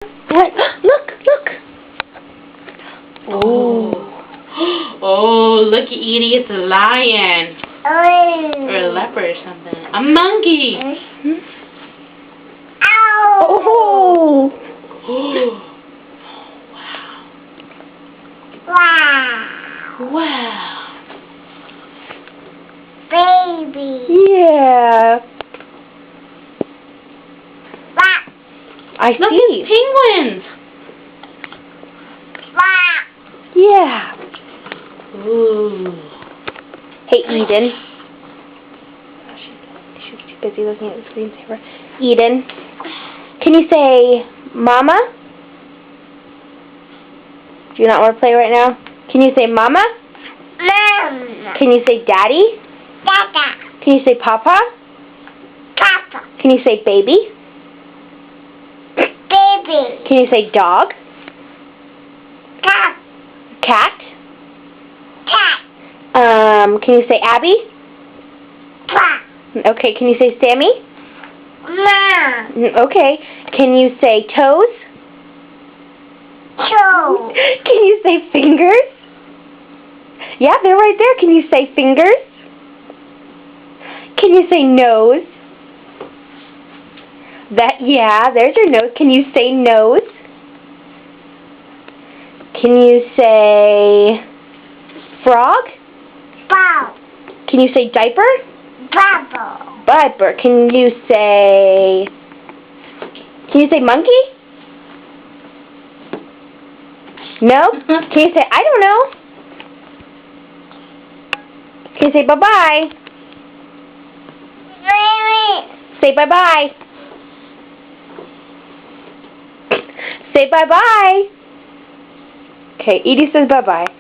Look, look. Oh. Oh, look, Edie, it's a lion. Or a leopard or something. A monkey. Ow. Oh. Wow. Wow. Baby. Yeah. Wow. I Look, see. It's penguins. Wow. Yeah. Ooh. Hey, Eden. She's too busy looking at the screensaver. Eden, can you say Mama? Do you not want to play right now? Can you say Mama? Mom. Can you say Daddy? Dada. Can you say Papa? Papa. Can you say Baby? Baby. Can you say Dog? Cat. Cat? Cat. Can you say Abby? Pa. Okay, can you say Sammy? Ma. Okay, can you say Toes? Toe. Can you say Fingers? Yeah, they're right there. Can you say Fingers? Can you say Nose? Yeah, there's your nose. Can you say Nose? Can you say Frog? Bow. Can you say Diaper? Bubble. Diaper. Can you say Monkey? No? Can you say, I don't know. Can you say bye-bye? Say bye-bye. Say bye-bye. Okay, Edie says bye-bye.